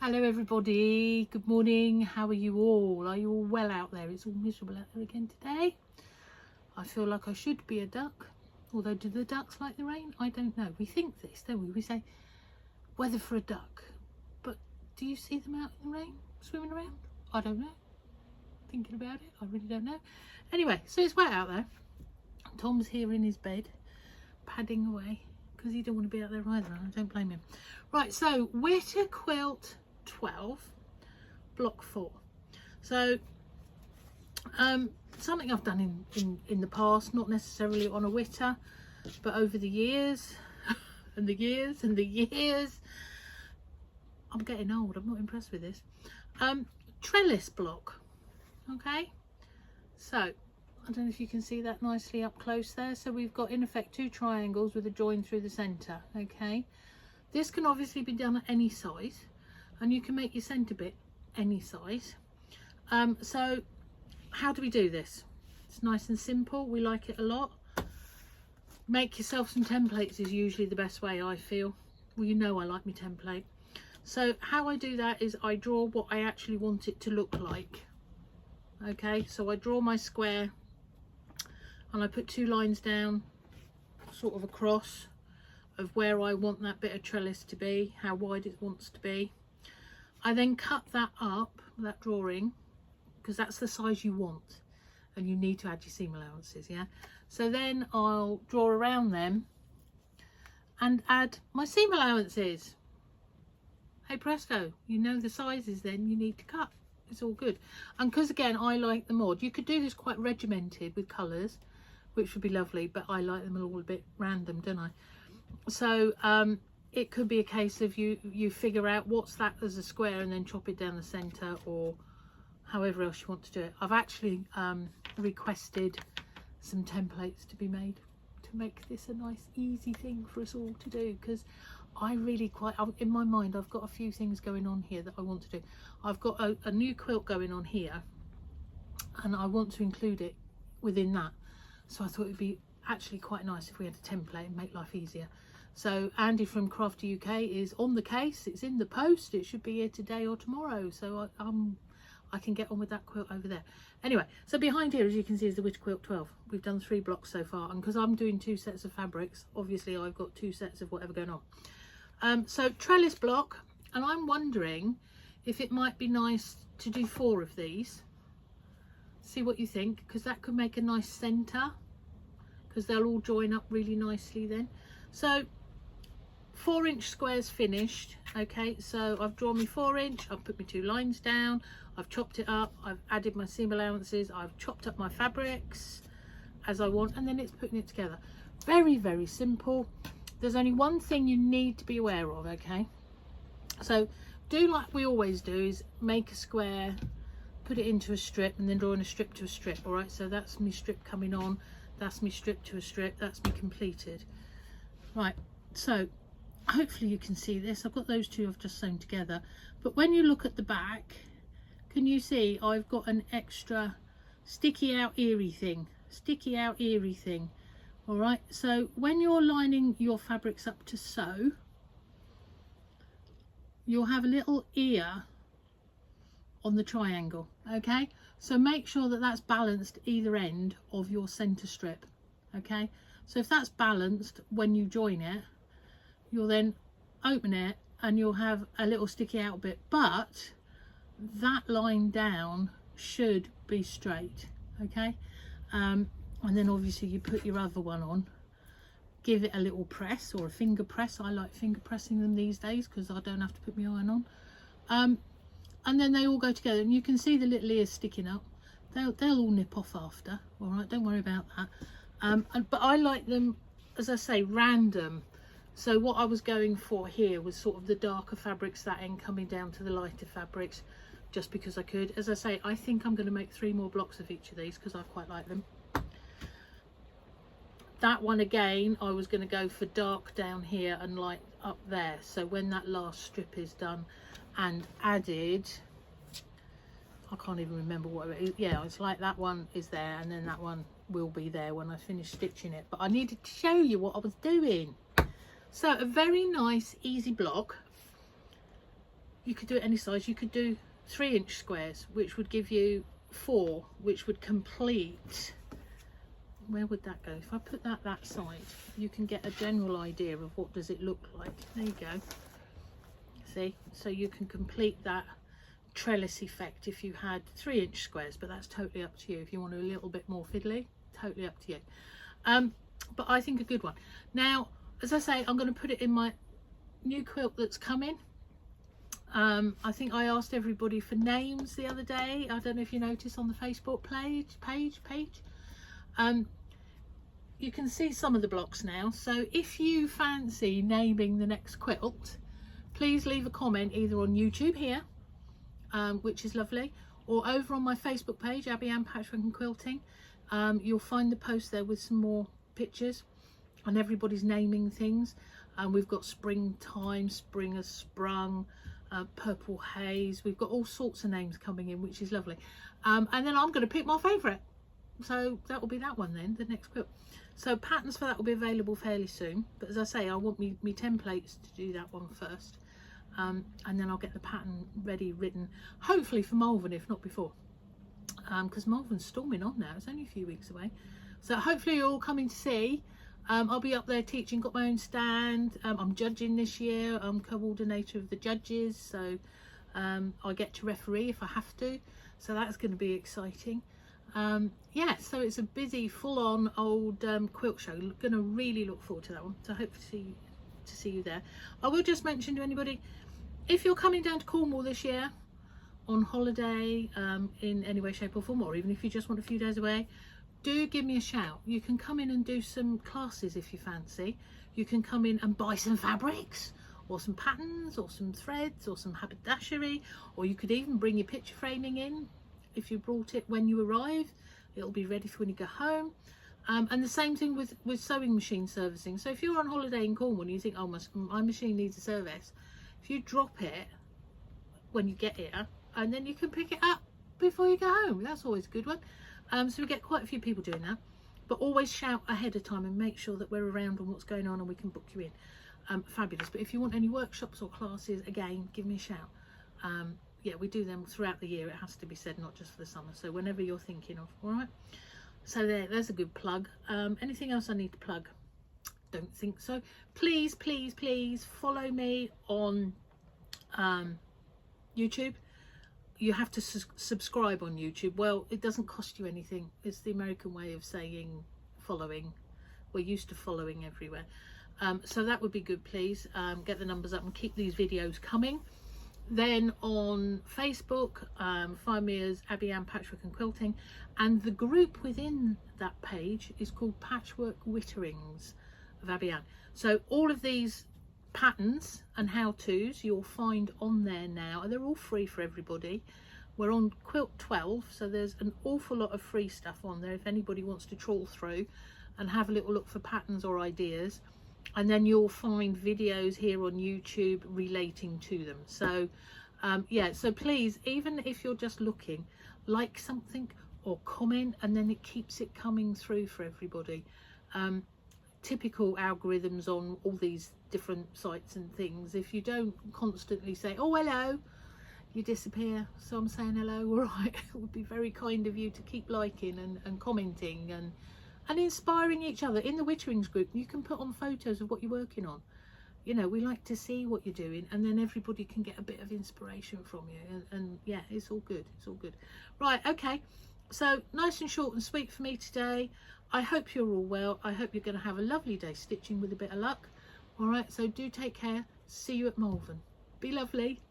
Hello everybody, good morning. How are you all? Are you all well out there? It's all miserable out there again today. I feel like I should be a duck, although do the ducks like the rain? I don't know. We think this, don't we? We say weather for a duck, but do you see them out in the rain swimming around? I don't know. Thinking about it, I really don't know. Anyway, so it's wet out there. Tom's here in his bed padding away because he don't want to be out there either, and I don't blame him. Right, so Witter Quilt 12 block 4. So something I've done in the past, not necessarily on a Witter, but over the years and the years and the years. I'm getting old, I'm not impressed with this. Trellis block. Okay, so I don't know if you can see that nicely up close there. So we've got in effect 2 triangles with a join through the center. Okay, this can obviously be done at any size, and you can make your center bit any size. So how do we do this? It's nice and simple. We like it a lot. Make yourself some templates is usually the best way, I feel. Well, you know I like my template. So how I do that is I draw what I actually want it to look like. Okay, so I draw my square and I put 2 lines down sort of across of where I want that bit of trellis to be, how wide it wants to be. I then cut that up, that drawing, because that's the size you want, and you need to add your seam allowances, yeah? So then I'll draw around them and add my seam allowances. Hey presto, you know the sizes then you need to cut. It's all good. And because again I like the mod, you could do this quite regimented with colours, which would be lovely, but I like them all a bit random, don't I? So it could be a case of you figure out what's that as a square and then chop it down the centre, or however else you want to do it. I've actually requested some templates to be made to make this a nice easy thing for us all to do, because I really quite, in my mind I've got a few things going on here that I want to do. I've got a new quilt going on here and I want to include it within that, so I thought it'd be actually quite nice if we had a template and make life easier. So Andy from Crafty UK is on the case. It's in the post. It should be here today or tomorrow, so I can get on with that quilt over there. Anyway, so behind here, as you can see, is the Witter Quilt 12. We've done 3 blocks so far, and because I'm doing 2 sets of fabrics, obviously I've got 2 sets of whatever going on. So trellis block, and I'm wondering if it might be nice to do 4 of these. See what you think, because that could make a nice centre, because they'll all join up really nicely then. So 4-inch squares finished. Okay, so I've drawn my 4-inch, I've put my 2 lines down, I've chopped it up, I've added my seam allowances, I've chopped up my fabrics as I want, and then it's putting it together. Very, very simple. There's only one thing you need to be aware of, okay? So do like we always do, is make a square, put it into a strip, and then draw in a strip to a strip. All right, so that's my strip coming on, that's my strip to a strip, that's me completed. Right, so hopefully you can see this. I've got those 2 I've just sewn together, but when you look at the back, can you see I've got an extra sticky out eerie thing, all right? So when you're lining your fabrics up to sew, you'll have a little ear on the triangle. Okay, so make sure that that's balanced either end of your center strip. Okay, so if that's balanced, when you join it, you'll then open it and you'll have a little sticky out bit, but that line down should be straight. Okay, and then obviously you put your other one on, give it a little press or a finger press. I like finger pressing them these days because I don't have to put my iron on, and then they all go together, and you can see the little ears sticking up. They'll all nip off after, all right, don't worry about that. But I like them, as I say, random. So what I was going for here was sort of the darker fabrics, that end coming down to the lighter fabrics, just because I could. As I say, I think I'm going to make 3 more blocks of each of these because I quite like them. That one again, I was going to go for dark down here and light up there, so when that last strip is done and added, I can't even remember what it is. Yeah, it's like that one is there, and then that one will be there when I finish stitching it, but I needed to show you what I was doing. So a very nice easy block. you could do it any size. You could do 3-inch squares, which would give you 4, which would complete, where would that go? If I put that side, you can get a general idea of what does it look like. There you go. See, so you can complete that trellis effect if you had 3-inch squares, but that's totally up to you. If you want a little bit more fiddly, totally up to you. But I think a good one. Now, as I say, I'm going to put it in my new quilt that's coming. I think I asked everybody for names the other day. I don't know if you noticed on the Facebook page. You can see some of the blocks now. So if you fancy naming the next quilt, please leave a comment either on YouTube here, which is lovely, or over on my Facebook page, Abbieanne Patchwork and Quilting. You'll find the post there with some more pictures, and everybody's naming things. We've got springtime, spring has sprung, purple haze. We've got all sorts of names coming in, which is lovely. And then I'm going to pick my favourite. So that will be that one then, the next quilt. So patterns for that will be available fairly soon. But as I say, I want me templates to do that one first. And then I'll get the pattern ready, written, hopefully for Malvern, if not before. Because Malvern's storming on now. It's only a few weeks away. So hopefully you're all coming to see. I'll be up there teaching, got my own stand. I'm judging this year. I'm coordinator of the judges, so I get to referee if I have to. So that's going to be exciting. Yeah, so it's a busy, full-on old quilt show. Going to really look forward to that one. So I hope to see you there. I will just mention to anybody, if you're coming down to Cornwall this year on holiday in any way, shape or form, or even if you just want a few days away, do give me a shout. You can come in and do some classes if you fancy. You can come in and buy some fabrics or some patterns or some threads or some haberdashery, or you could even bring your picture framing in. If you brought it when you arrive, it'll be ready for when you go home. And the same thing with sewing machine servicing. So if you're on holiday in Cornwall and you think, oh, my machine needs a service, if you drop it when you get here, and then you can pick it up before you go home. That's always a good one. So we get quite a few people doing that, but always shout ahead of time and make sure that we're around on what's going on and we can book you in. Fabulous. But if you want any workshops or classes, again, give me a shout. Yeah, we do them throughout the year. It has to be said, not just for the summer. So whenever you're thinking of, all right. So there's a good plug. Anything else I need to plug? Don't think so. Please, please, please follow me on YouTube. You have to subscribe on YouTube. Well, it doesn't cost you anything. It's the American way of saying following. We're used to following everywhere. So that would be good, please. Get the numbers up and keep these videos coming. Then on Facebook, find me as Abbieanne Patchwork and Quilting. And the group within that page is called Patchwork Witterings of Abbieanne. So all of these patterns and how-tos you'll find on there now, and they're all free for everybody. We're on quilt 12, so there's an awful lot of free stuff on there if anybody wants to trawl through and have a little look for patterns or ideas. And then you'll find videos here on YouTube relating to them. So yeah, so please, even if you're just looking, like something or comment, and then it keeps it coming through for everybody. Typical algorithms on all these different sites and things, if you don't constantly say, oh hello, you disappear. So I'm saying hello, all right. It would be very kind of you to keep liking and commenting and inspiring each other. In the Witterings group, you can put on photos of what you're working on. You know, we like to see what you're doing, and then everybody can get a bit of inspiration from you, and yeah, it's all good. It's all good. Right, okay, so nice and short and sweet for me today. I hope you're all well. I hope you're going to have a lovely day stitching with a bit of luck. All right, so do take care. See you at Malvern. Be lovely.